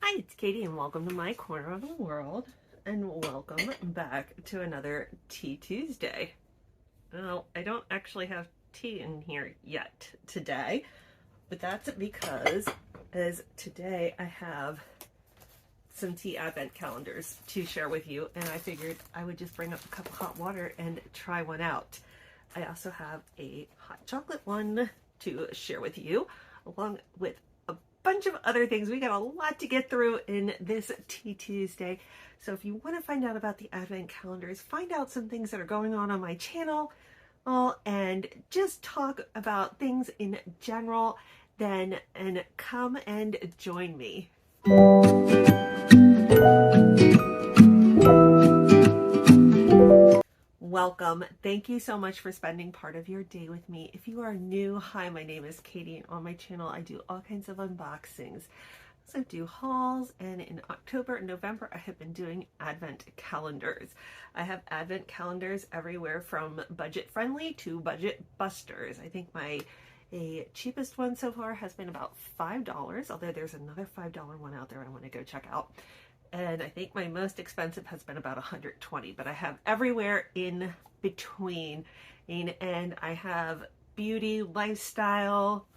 Hi, it's Katie and welcome to my corner of the world and welcome back to another Tea Tuesday. Well, I don't actually have tea in here yet today, but that's because as today I have some tea advent calendars to share with you, and I figured I would just bring up a cup of hot water and try one out. I also have a hot chocolate one to share with you, along with a bunch of other things. We got a lot to get through in this Tea Tuesday. So if you want to find out about the advent calendars, find out some things that are going on my channel, and just talk about things in general, then come and join me. Welcome. Thank you so much for spending part of your day with me. If you are new, hi, my name is Katie, and on my channel I do all kinds of unboxings. I also do hauls, and in October and November I have been doing advent calendars. I have advent calendars everywhere from budget friendly to budget busters. I think my cheapest one so far has been about $5, although there's another $5 one out there I want to go check out. And I think my most expensive has been about $120, but I have everywhere in between. And I have beauty, lifestyle,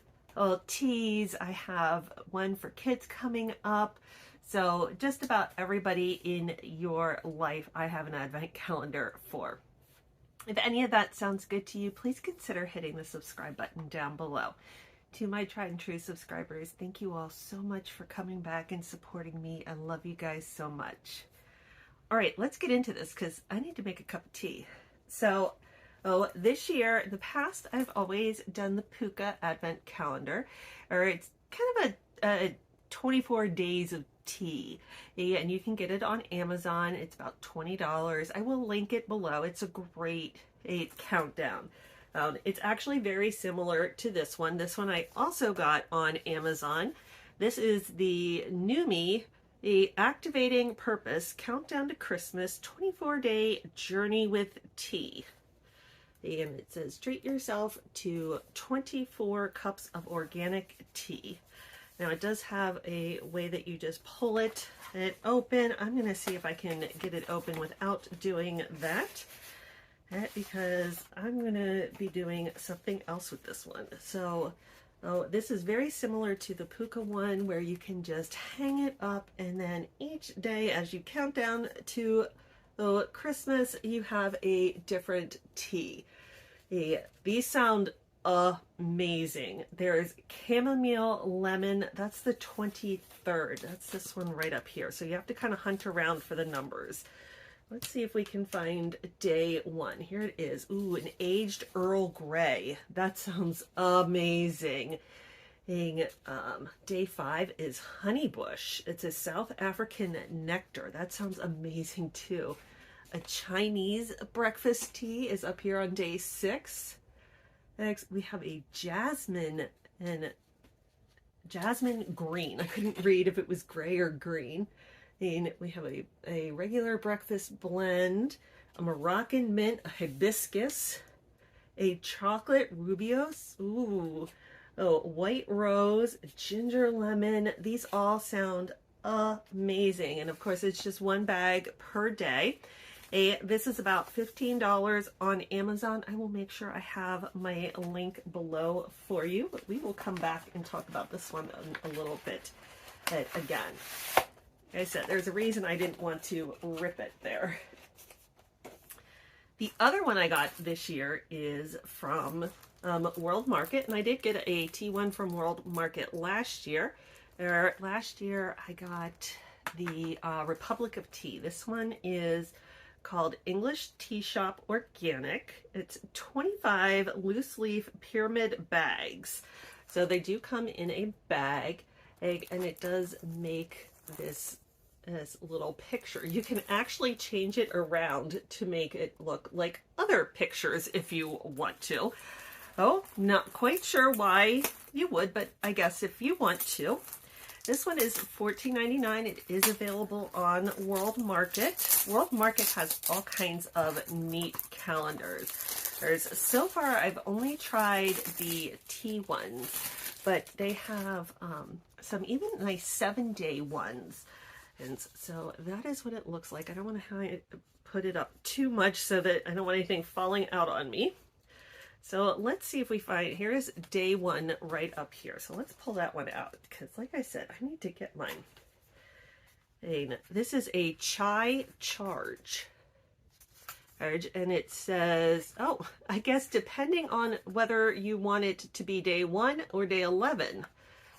teas. I have one for kids coming up. So just about everybody in your life, I have an advent calendar for. If any of that sounds good to you, please consider hitting the subscribe button down below. To my tried and true subscribers, thank you all so much for coming back and supporting me. I love you guys so much. All right, let's get into this because I need to make a cup of tea. So, this year, in the past, I've always done the Puka Advent Calendar, or it's kind of a 24 days of tea. And you can get it on Amazon. It's about $20. I will link it below. It's a great countdown. It's actually very similar to this one. This one I also got on Amazon. This is the Numi, the Activating Purpose Countdown to Christmas 24-Day Journey with Tea. And it says, treat yourself to 24 cups of organic tea. Now it does have a way that you just pull it open. I'm going to see if I can get it open without doing that. Because I'm going to be doing something else with this one. So this is very similar to the Puka one, where you can just hang it up, and then each day as you count down to Christmas, you have a different tea. These sound amazing. There's chamomile lemon. That's the 23rd. That's this one right up here. So you have to kind of hunt around for the numbers. Let's see if we can find day one. Here it is. Ooh, an aged Earl Grey. That sounds amazing. Day 5 is Honeybush. It's a South African nectar. That sounds amazing too. A Chinese breakfast tea is up here on day 6. Next, we have a jasmine green. I couldn't read if it was gray or green. And we have a regular breakfast blend, a Moroccan mint, a hibiscus, a chocolate rubios, white rose, ginger lemon. These all sound amazing. And of course, it's just one bag per day. This is about $15 on Amazon. I will make sure I have my link below for you, but we will come back and talk about this one a little bit again. Like I said, there's a reason I didn't want to rip it there. The other one I got this year is from World Market, and I did get a tea one from World Market last year. Last year I got the Republic of Tea. This one is called English Tea Shop Organic. It's 25 loose leaf pyramid bags. So they do come in a bag, and it does make this little picture. You can actually change it around to make it look like other pictures if you want to. Oh, not quite sure why you would, but I guess if you want to. This one is $14.99. It is available on World Market. World Market has all kinds of neat calendars. So far, I've only tried the tea ones, but they have some even nice 7-day ones. And so that is what it looks like. I don't want to put it up too much so that I don't want anything falling out on me. So let's see if we find, here's day one right up here. So let's pull that one out because like I said, I need to get mine. And this is a chai charge. And it says, oh, I guess depending on whether you want it to be day 1 or day 11.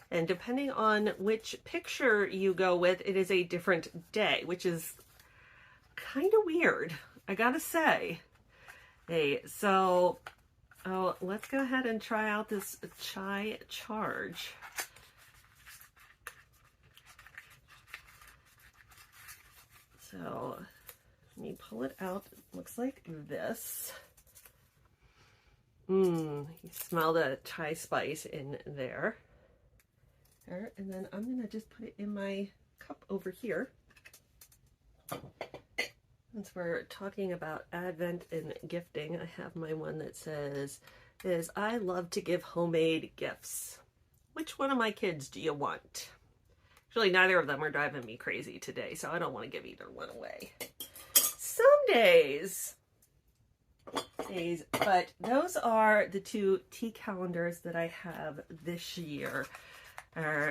And depending on which picture you go with, it is a different day, which is kind of weird, I gotta say. Hey, so let's go ahead and try out this chai charge. So let me pull it out. It looks like this. You smell the chai spice in there. And then I'm going to just put it in my cup over here. Since we're talking about Advent and gifting, I have my one that says, I love to give homemade gifts. Which one of my kids do you want? Actually, neither of them are driving me crazy today, so I don't want to give either one away. Some days, but those are the 2 tea calendars that I have this year.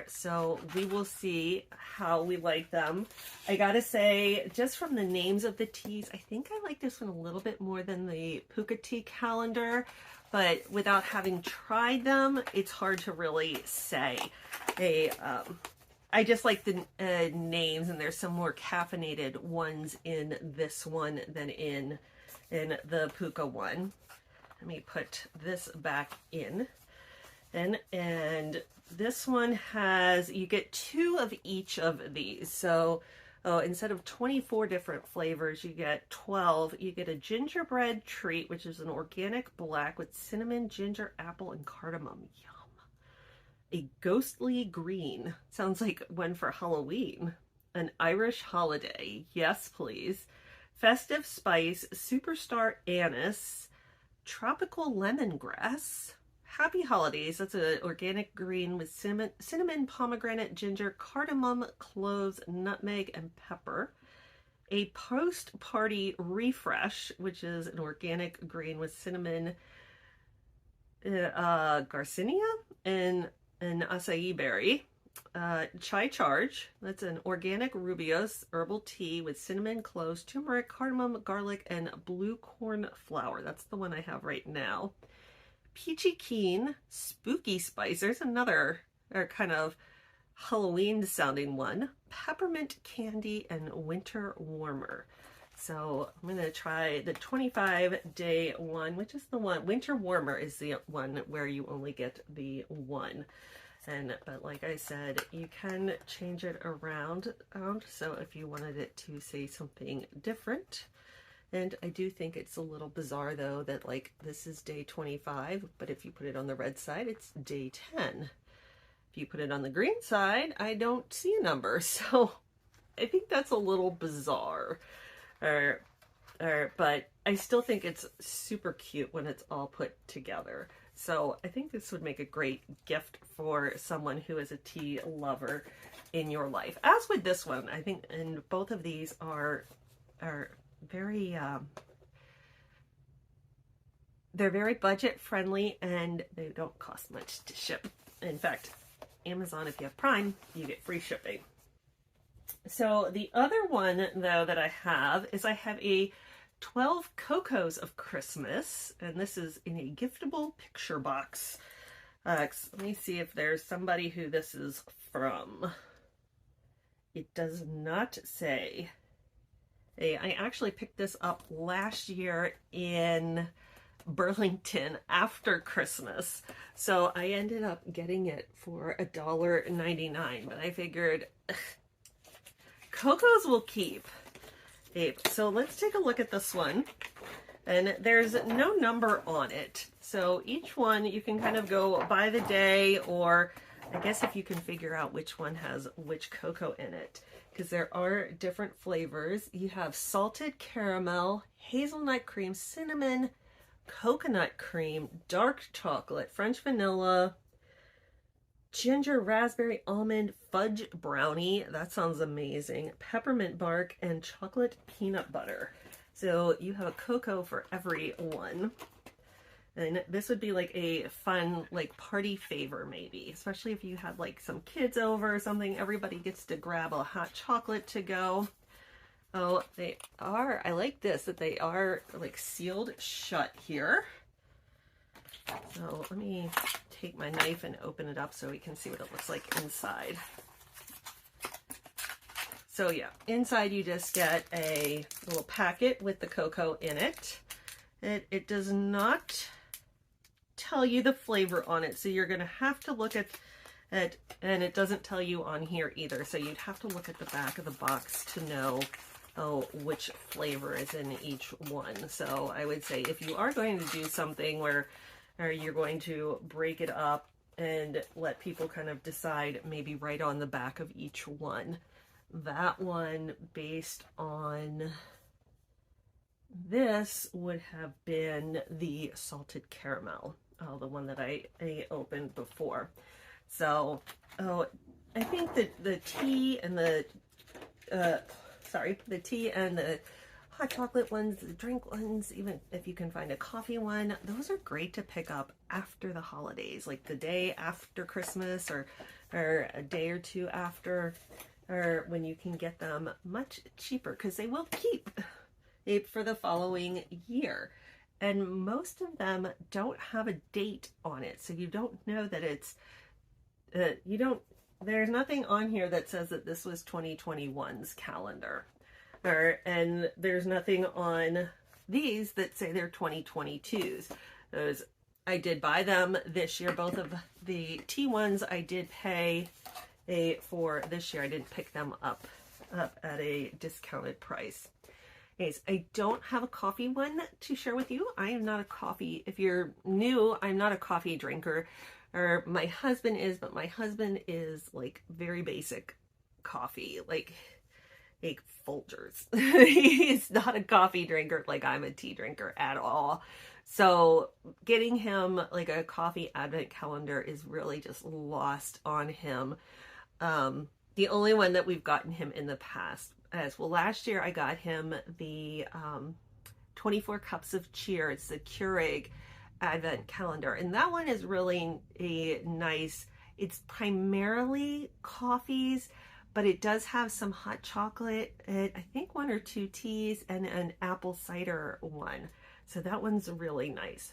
So we will see how we like them. I gotta say, just from the names of the teas, I think I like this one a little bit more than the Puka tea calendar, but without having tried them, it's hard to really say. I just like the names, and there's some more caffeinated ones in this one than in the Puka one. Let me put this back in. And this one has, you get 2 of each of these. So instead of 24 different flavors, you get 12. You get a gingerbread treat, which is an organic black with cinnamon, ginger, apple, and cardamom. Yum. A ghostly green. Sounds like one for Halloween. An Irish holiday. Yes, please. Festive spice, superstar anise, tropical lemongrass. Happy holidays. That's an organic green with cinnamon, pomegranate, ginger, cardamom, cloves, nutmeg, and pepper. A post-party refresh, which is an organic green with cinnamon, garcinia, and an acai berry. Chai charge. That's an organic rooibos herbal tea with cinnamon, cloves, turmeric, cardamom, garlic, and blue corn flour. That's the one I have right now. Peachy Keen, Spooky Spice. There's another kind of Halloween sounding one. Peppermint Candy and Winter Warmer. So I'm going to try the 25-day one, which is the one. Winter Warmer is the one where you only get the one. But like I said, you can change it around. So if you wanted it to say something different. And I do think it's a little bizarre, though, that, like, this is day 25, but if you put it on the red side, it's day 10. If you put it on the green side, I don't see a number, so I think that's a little bizarre. But I still think it's super cute when it's all put together. So I think this would make a great gift for someone who is a tea lover in your life. As with this one, I think, and both of these are very they're very budget friendly, and they don't cost much to ship. In fact, Amazon, if you have Prime, you get free shipping. So the other one, though, that I have is I have a 12 Cocos of Christmas, and this is in a giftable picture box. Let me see if there's somebody who this is from. It does not say. I actually picked this up last year in Burlington after Christmas, so I ended up getting it for $1.99, but I figured Cocos will keep. So let's take a look at this one, and there's no number on it, so each one you can kind of go by the day, or I guess if you can figure out which one has which cocoa in it, because there are different flavors. You have salted caramel, hazelnut cream, cinnamon, coconut cream, dark chocolate, French vanilla, ginger raspberry almond fudge brownie. That sounds amazing. Peppermint bark and chocolate peanut butter. So you have a cocoa for every one. And this would be like a fun, like, party favor maybe, especially if you had like some kids over or something. Everybody gets to grab a hot chocolate to go. Oh, they are, I like this, that they are like sealed shut here. So let me take my knife and open it up so we can see what it looks like inside. So yeah, inside you just get a little packet with the cocoa in it. It does not tell you the flavor on it, so you're gonna have to look at it, and it doesn't tell you on here either, so you'd have to look at the back of the box to know which flavor is in each one. So I would say if you are going to do something where you're going to break it up and let people kind of decide, maybe right on the back of each one. That one, based on this, would have been the salted caramel, the one that I opened before. So, I think that the tea and the hot chocolate ones, the drink ones, even if you can find a coffee one, those are great to pick up after the holidays, like the day after Christmas or a day or two after, or when you can get them much cheaper, because they will keep for the following year. And most of them don't have a date on it, so you don't know that it's, there's nothing on here that says that this was 2021's calendar. And there's nothing on these that say they're 2022's. Those, I did buy them this year. Both of the tea ones I did pay for this year. I didn't pick them up at a discounted price. Anyways, I don't have a coffee one to share with you. I am not a coffee, if you're new, I'm not a coffee drinker. Or my husband is, but my husband is like very basic coffee, like Folgers. He's not a coffee drinker like I'm a tea drinker at all. So getting him like a coffee advent calendar is really just lost on him. The only one that we've gotten him in the past, as well, last year I got him the 24 Cups of Cheer. It's the Keurig advent calendar, and that one is really a nice, it's primarily coffees, but it does have some hot chocolate, and I think one or two teas, and an apple cider one. So that one's really nice.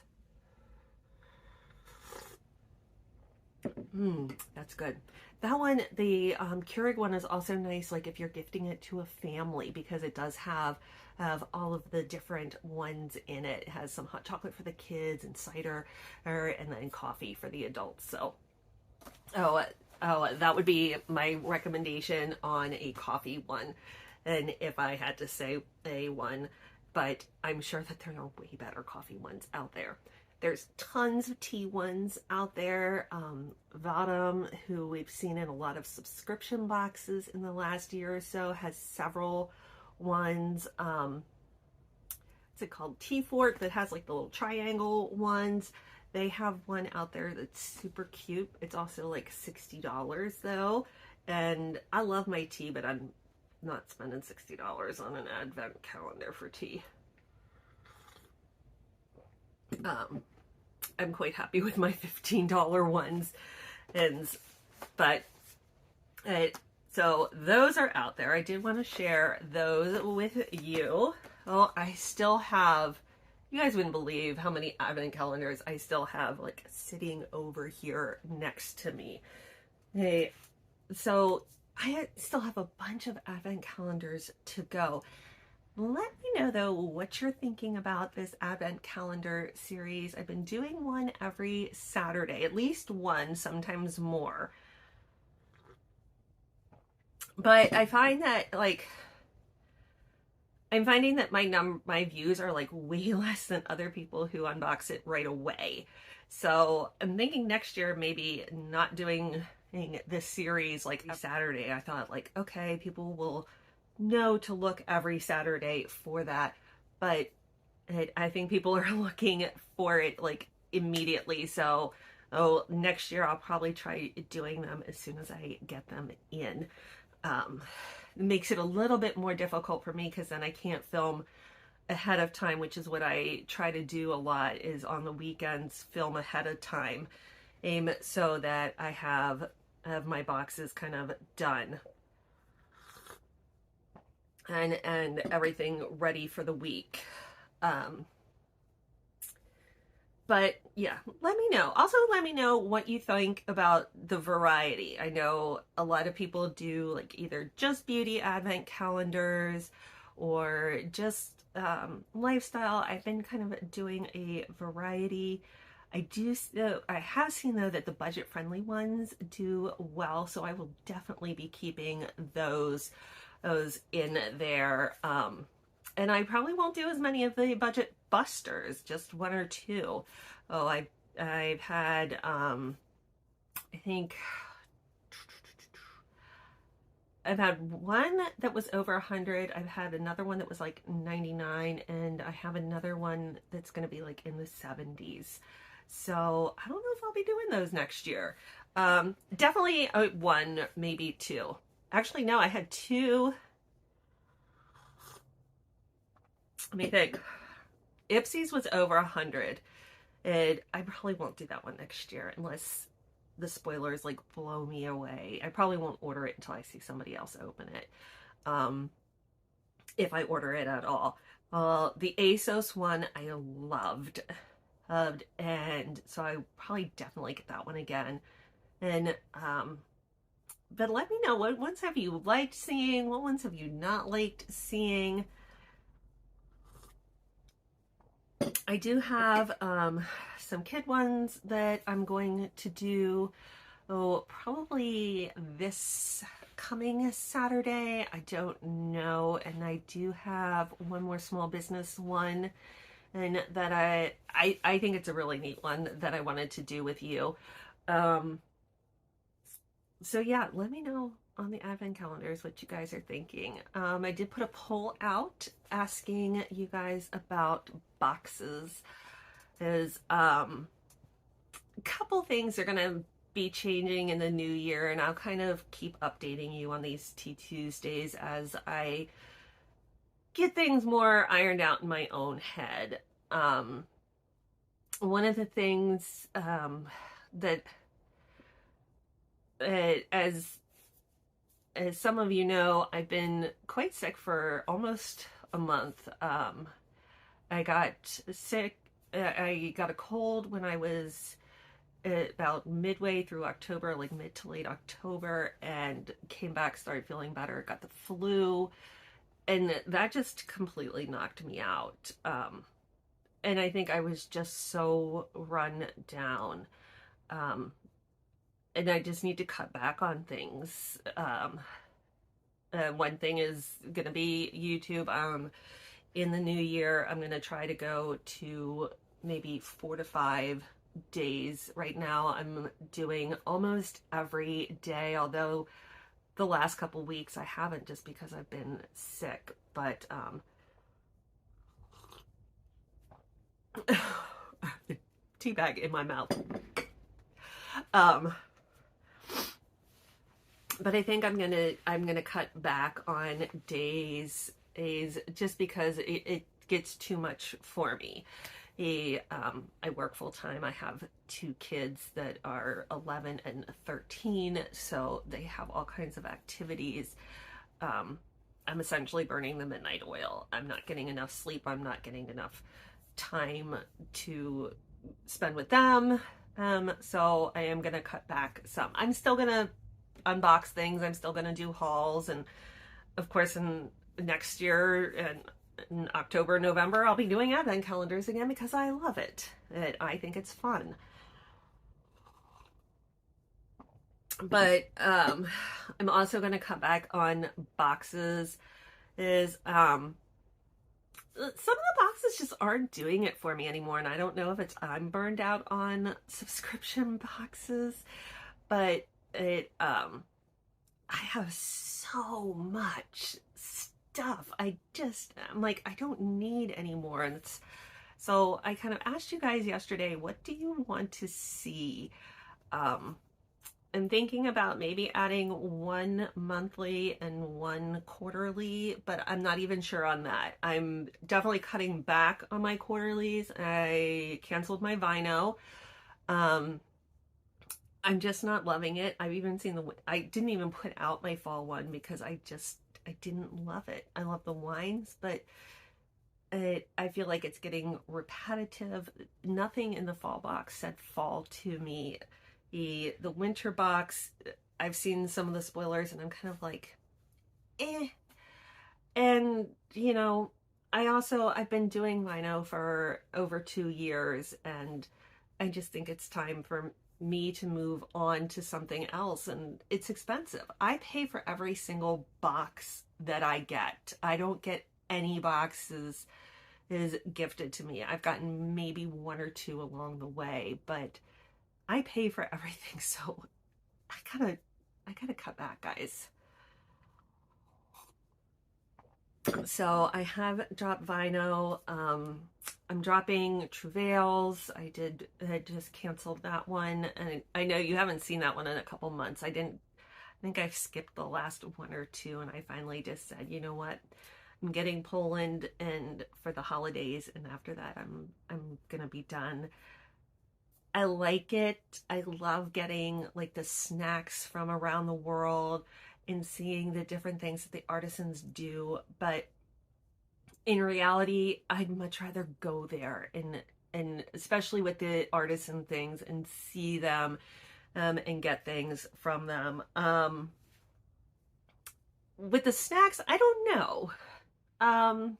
That's good. That one, the Keurig one, is also nice, like if you're gifting it to a family, because it does have all of the different ones in it. It has some hot chocolate for the kids and cider, and then coffee for the adults. So, that would be my recommendation on a coffee one. And if I had to say a one, but I'm sure that there are way better coffee ones out there. There's tons of tea ones out there. VineOh, who we've seen in a lot of subscription boxes in the last year or so, has several ones. What's it called? Tea Fort, that has like the little triangle ones. They have one out there that's super cute. It's also like $60 though. And I love my tea, but I'm not spending $60 on an advent calendar for tea. I'm quite happy with my $15 ones. So those are out there. I did want to share those with you. Oh, I still have, you guys wouldn't believe how many advent calendars I still have like sitting over here next to me. Hey, so I still have a bunch of advent calendars to go. Let me know though what you're thinking about this advent calendar series. I've been doing one every Saturday, at least one, sometimes more. But I find that like, I'm finding that my views are like way less than other people who unbox it right away. So I'm thinking next year maybe not doing this series like Saturday. I thought like, okay, people will know to look every Saturday for that, but I think people are looking for it like immediately. So Oh, next year I'll probably try doing them as soon as I get them in. It makes it a little bit more difficult for me because then I can't film ahead of time, which is what I try to do a lot, is on the weekends film ahead of time, so that I have my boxes kind of done and everything ready for the week. But yeah, let me know. Also, let me know what you think about the variety. I know a lot of people do like either just beauty advent calendars or just lifestyle. I've been kind of doing a variety. I have seen though that the budget friendly ones do well, so I will definitely be keeping those in there. And I probably won't do as many of the budget busters, just one or two. Oh, I've had I think I've had one that was over 100. I've had another one that was like 99, and I have another one that's going to be like in the 70s. So I don't know if I'll be doing those next year. Definitely one, maybe two. Actually, no, I had two. Let me think. Ipsy's was over 100, and I probably won't do that one next year unless the spoilers like blow me away. I probably won't order it until I see somebody else open it, if I order it at all. The ASOS one I loved, and so I probably definitely get that one again. And but let me know, what ones have you liked seeing? What ones have you not liked seeing? I do have some kid ones that I'm going to do, probably this coming Saturday. I don't know. And I do have one more small business one, and that I think it's a really neat one that I wanted to do with you. So yeah, let me know on the advent calendars what you guys are thinking. I did put a poll out asking you guys about boxes. There's a couple things are gonna be changing in the new year, and I'll kind of keep updating you on these Tea Tuesdays as I get things more ironed out in my own head. One of the things that as some of you know, I've been quite sick for almost a month. I got sick. I got a cold when I was about midway through October, like mid to late October, and came back, started feeling better, got the flu, and that just completely knocked me out. And I think I was just so run down. And I just need to cut back on things. One thing is going to be YouTube. In the new year, I'm going to try to go to maybe 4 to 5 days. Right now, I'm doing almost every day, although the last couple weeks I haven't, just because I've been sick. But the tea bag in my mouth. But I think I'm gonna cut back on days just because it gets too much for me. I work full time. I have 2 kids that are 11 and 13, so they have all kinds of activities. I'm essentially burning the midnight oil. I'm not getting enough sleep. I'm not getting enough time to spend with them. So I am gonna cut back some. I'm still gonna unbox things. I'm still gonna do hauls, and of course in next year and in October, November, I'll be doing advent calendars again because I love it. I think it's fun. But I'm also going to cut back on boxes. Some of the boxes just aren't doing it for me anymore, and I don't know if it's I'm burned out on subscription boxes, but I have so much stuff. I'm like, I don't need anymore. And so I kind of asked you guys yesterday, what do you want to see? I'm thinking about maybe adding one monthly and one quarterly, but I'm not even sure on that. I'm definitely cutting back on my quarterlies. I canceled my VineOh. Um, I'm just not loving it. I didn't even put out my fall one because I didn't love it. I love the wines, but I feel like it's getting repetitive. Nothing in the fall box said fall to me. The winter box, I've seen some of the spoilers and I'm kind of like, eh. And, I've been doing VineOh for over 2 years, and I just think it's time for me to move on to something else. And it's expensive. I pay for every single box that I get. I don't get any boxes is gifted to me. I've gotten maybe one or two along the way, but I pay for everything, so I gotta cut back, guys. So I have dropped VineOh. I'm dropping TWEENS. I just canceled that one, and I know you haven't seen that one in a couple months. I think I've skipped the last one or two, and I finally just said, you know what? I'm getting Poland and for the holidays, and after that I'm gonna be done. I like it. I love getting like the snacks from around the world and seeing the different things that the artisans do, but in reality, I'd much rather go there and especially with the artisan things and see them and get things from them. With the snacks, I don't know. Um,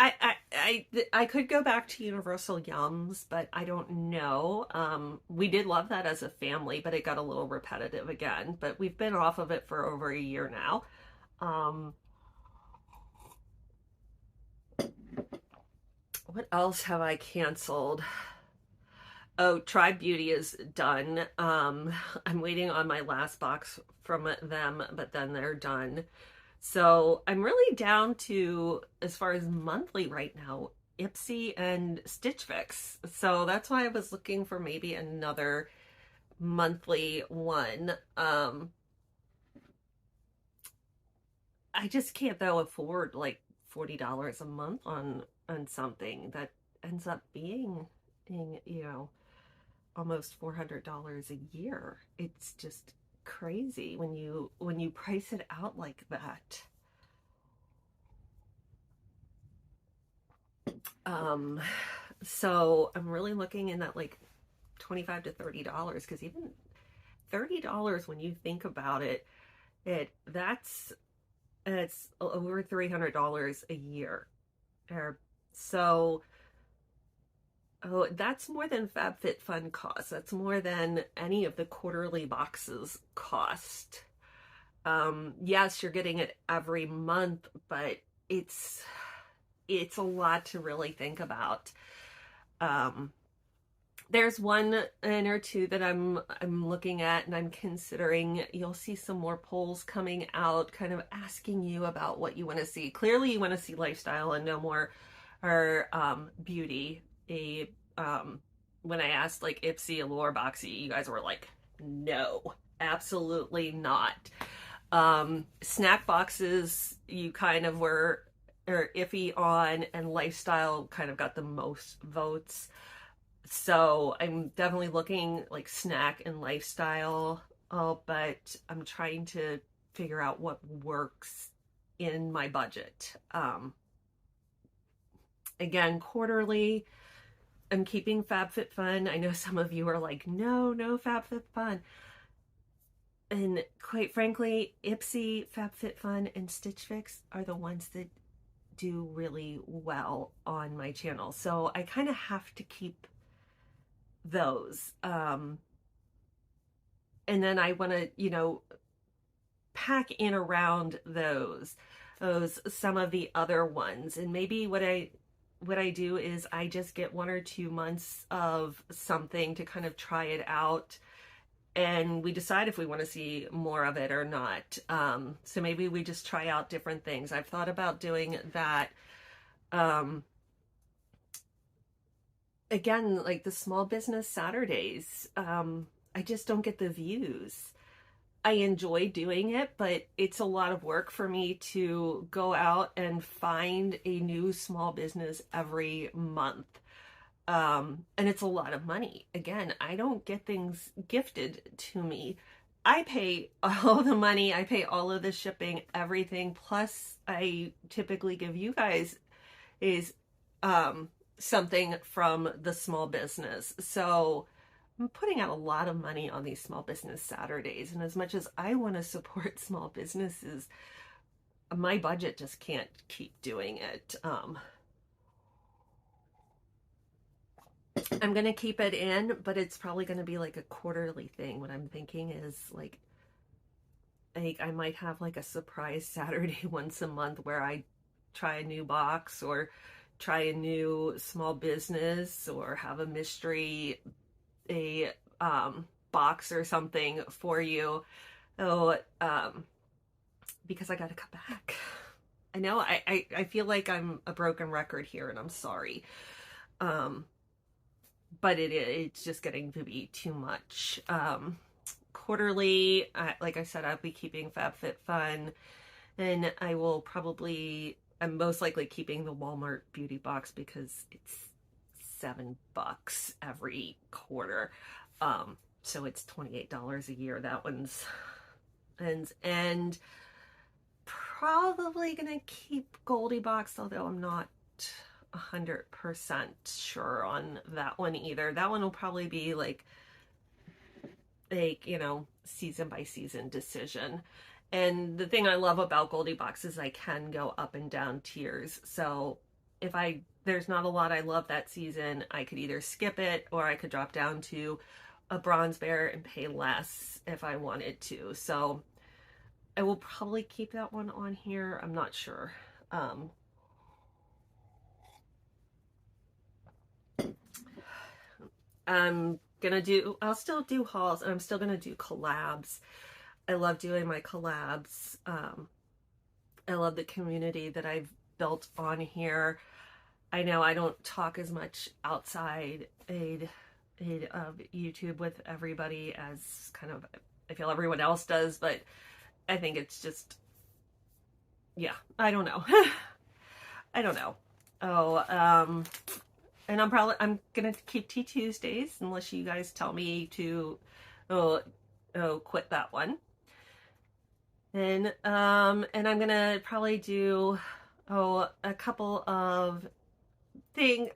I could go back to Universal Yums, but I don't know. We did love that as a family, but it got a little repetitive again. But we've been off of it for over a year now. Um, what else have I canceled? Oh, Tribe Beauty is done. I'm waiting on my last box from them, but then they're done. So I'm really down to, as far as monthly right now, Ipsy and Stitch Fix. So that's why I was looking for maybe another monthly one. I just can't though afford like $40 a month on something that ends up being almost $400 a year. It's just crazy when you price it out like that. Um, so I'm really looking in that like 25 to $30, because even $30 when you think about it, it's over $300 a year. So oh, that's more than FabFitFun costs. That's more than any of the quarterly boxes cost. Yes, you're getting it every month, but it's a lot to really think about. There's one or two that I'm looking at and I'm considering. You'll see some more polls coming out kind of asking you about what you want to see. Clearly you want to see lifestyle and no more or beauty. When I asked like Ipsy, Allure, Boxy, you guys were like, no, absolutely not. Snack boxes you kind of were or iffy on, and lifestyle kind of got the most votes. So I'm definitely looking like snack and lifestyle, but I'm trying to figure out what works in my budget. Again, quarterly, I'm keeping FabFitFun. I know some of you are like, no FabFitFun. And quite frankly, Ipsy, FabFitFun, and Stitch Fix are the ones that do really well on my channel. So I kind of have to keep those. And then I want to, pack in around those some of the other ones. And maybe what I do is I just get 1 or 2 months of something to kind of try it out, and we decide if we want to see more of it or not. So maybe we just try out different things. I've thought about doing that. again, like the small business Saturdays, I just don't get the views. I enjoy doing it, but it's a lot of work for me to go out and find a new small business every month. And it's a lot of money. Again, I don't get things gifted to me. I pay all the money, I pay all of the shipping, everything. Plus, I typically give you guys is something from the small business. So I'm putting out a lot of money on these small business Saturdays. And as much as I want to support small businesses, my budget just can't keep doing it. I'm going to keep it in, but it's probably going to be like a quarterly thing. What I'm thinking is like I might have like a surprise Saturday once a month where I try a new box or try a new small business or have a mystery box or something for you. Oh, because I got to cut back. I know I feel like I'm a broken record here, and I'm sorry. But it's just getting to be too much. Quarterly, like I said, I'll be keeping FabFitFun, and I'm most likely keeping the Walmart beauty box because it's $7 every quarter. So it's $28 a year. That one's and probably gonna keep Goldie box, although I'm not 100% sure on that one either. That one will probably be like season by season decision. And the thing I love about Goldie box is I can go up and down tiers. So if there's not a lot I love that season, I could either skip it or I could drop down to a bronze bear and pay less if I wanted to. So I will probably keep that one on here. I'm not sure. I'll still do hauls, and I'm still gonna do collabs. I love doing my collabs. I love the community that I've built on here. I know I don't talk as much outside of YouTube with everybody as kind of I feel everyone else does, but I think it's just, yeah, I don't know. I don't know. And I'm gonna keep Tea Tuesdays unless you guys tell me to quit that one. And I'm gonna probably do a couple of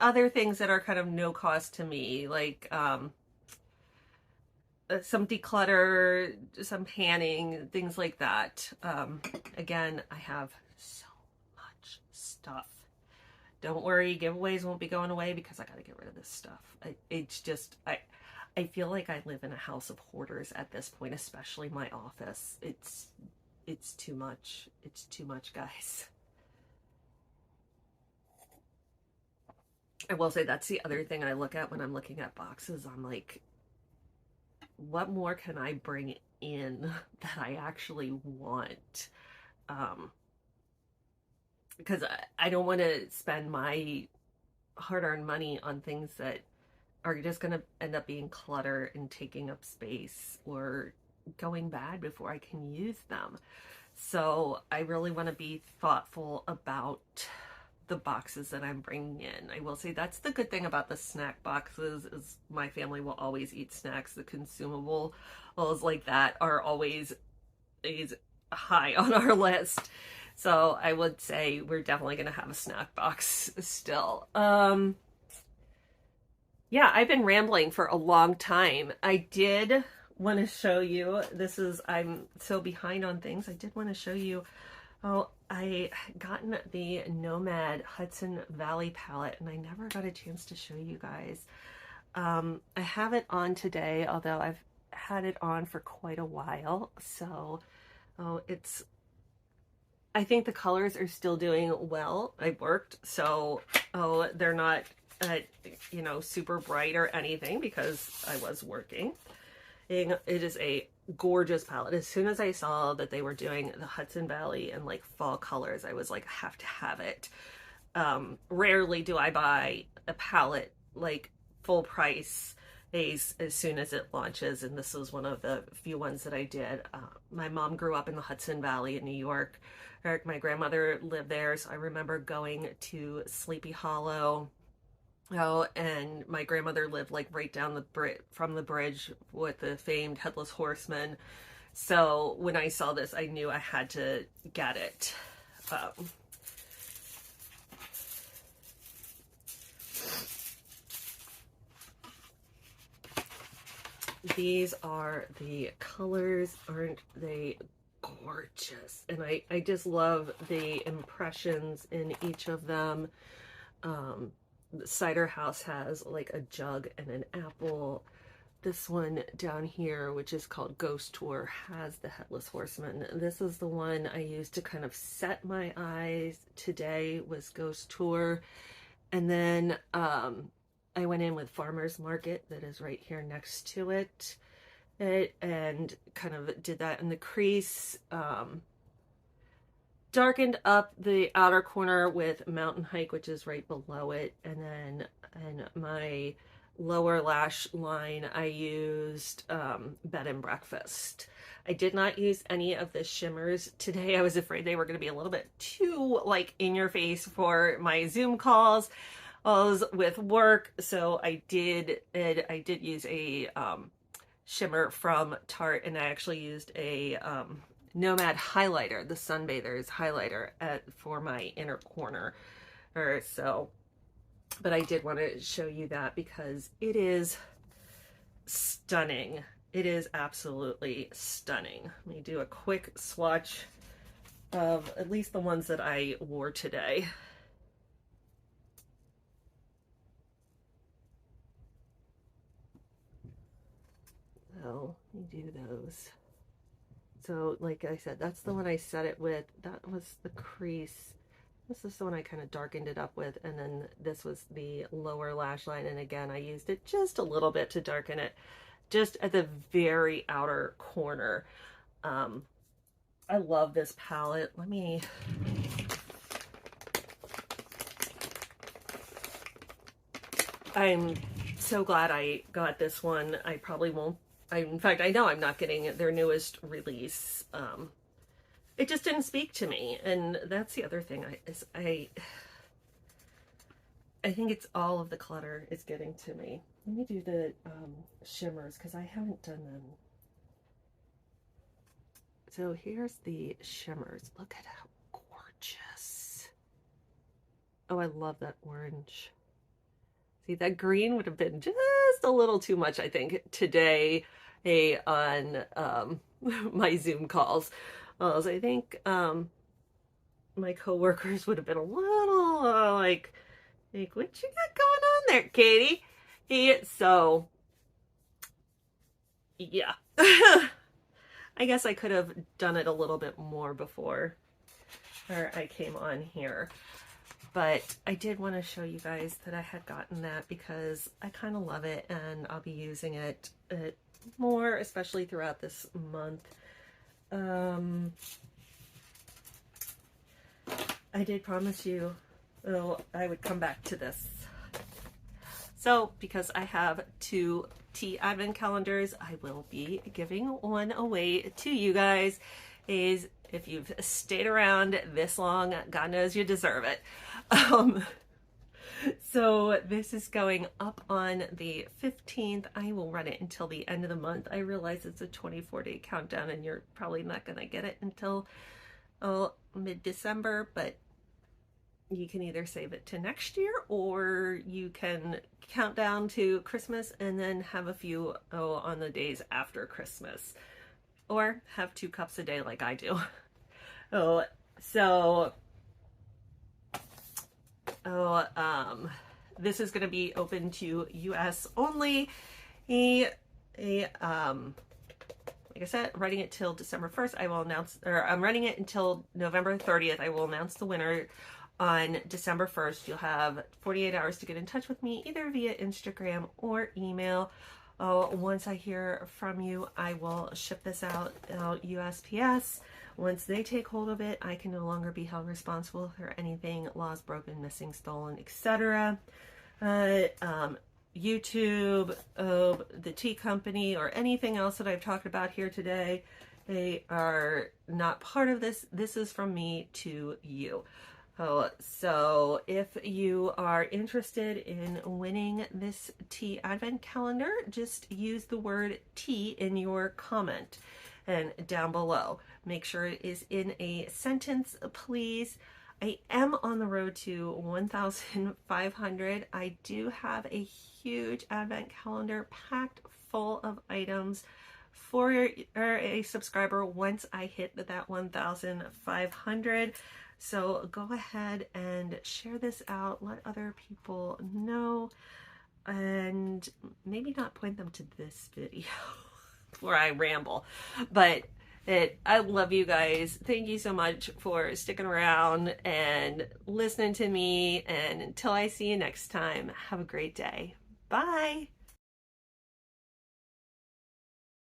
other things that are kind of no cost to me, like some declutter, some panning, things like that. Again, I have so much stuff. Don't worry, giveaways won't be going away because I got to get rid of this stuff. I feel like I live in a house of hoarders at this point, especially my office. It's too much. It's too much, guys. I will say that's the other thing I look at when I'm looking at boxes. I'm like, what more can I bring in that I actually want? Because I don't want to spend my hard-earned money on things that are just going to end up being clutter and taking up space or going bad before I can use them. So I really want to be thoughtful about the boxes that I'm bringing in. I will say that's the good thing about the snack boxes is my family will always eat snacks. The consumables like that are always high on our list. So I would say we're definitely going to have a snack box still. Yeah, I've been rambling for a long time. I did want to show you, I'm so behind on things. I did want to show you, I gotten the Nomad Hudson Valley palette, and I never got a chance to show you guys. I have it on today, although I've had it on for quite a while. So, I think the colors are still doing well. I worked, so they're not, super bright or anything because I was working. It is a gorgeous palette. As soon as I saw that they were doing the Hudson Valley and like fall colors, I was like, I have to have it. Rarely do I buy a palette like full price as soon as it launches, and this was one of the few ones that I did. My mom grew up in the Hudson Valley in New York. My grandmother lived there, so I remember going to Sleepy Hollow. Oh, and my grandmother lived like right down from the bridge with the famed Headless Horseman. So when I saw this, I knew I had to get it. These are the colors. Aren't they gorgeous? And I just love the impressions in each of them. The Cider House has like a jug and an apple. This one down here, which is called Ghost Tour, has the Headless Horseman. This is the one I used to kind of set my eyes today, was Ghost Tour. And then I went in with Farmer's Market that is right here next to it, and kind of did that in the crease. Darkened up the outer corner with Mountain Hike, which is right below it, and then in my lower lash line I used Bed and Breakfast. I did not use any of the shimmers today. I was afraid they were going to be a little bit too like in your face for my Zoom calls. I was with work, so I did use a shimmer from Tarte, and I actually used a Nomad highlighter, the Sunbathers highlighter for my inner corner. Or so, but I did want to show you that because it is stunning. It is absolutely stunning. Let me do a quick swatch of at least the ones that I wore today. So let me do those. So like I said, that's the one I set it with. That was the crease. This is the one I kind of darkened it up with, and then this was the lower lash line, and again I used it just a little bit to darken it, just at the very outer corner. I love this palette. I'm so glad I got this one. I probably won't, in fact, I know I'm not getting their newest release. It just didn't speak to me, and that's the other thing. I think it's all of the clutter is getting to me. Let me do the shimmers because I haven't done them. So here's the shimmers. Look at how gorgeous. Oh, I love that orange. See, that green would have been just a little too much, I think, today on my Zoom calls. So I think my coworkers would have been a little like, what you got going on there, Katie? So, yeah. I guess I could have done it a little bit more before I came on here. But I did want to show you guys that I had gotten that because I kind of love it, and I'll be using it more, especially throughout this month. I did promise you I would come back to this. So because I have 2 tea advent calendars, I will be giving one away to you guys. If you've stayed around this long, God knows you deserve it. So this is going up on the 15th. I will run it until the end of the month. I realize it's a 24-day countdown and you're probably not going to get it until mid-December, but you can either save it to next year or you can count down to Christmas and then have a few on the days after Christmas, or have 2 cups a day like I do. This is going to be open to US only. Like I said, running it till December 1st. I will announce, or I'm running it until November 30th. I will announce the winner on December 1st. You'll have 48 hours to get in touch with me, either via Instagram or email. Once I hear from you, I will ship this out USPS. Once they take hold of it, I can no longer be held responsible for anything lost, broken, missing, stolen, etc. YouTube, the tea company, or anything else that I've talked about here today. They are not part of this. This is from me to you. Oh, so if you are interested in winning this tea advent calendar, just use the word tea in your comment and down below. Make sure it is in a sentence, please. I am on the road to 1,500. I do have a huge advent calendar packed full of items for a subscriber once I hit that 1,500. So go ahead and share this out, let other people know, and maybe not point them to this video where I ramble, but I love you guys. Thank you so much for sticking around and listening to me. And until I see you next time, have a great day. Bye.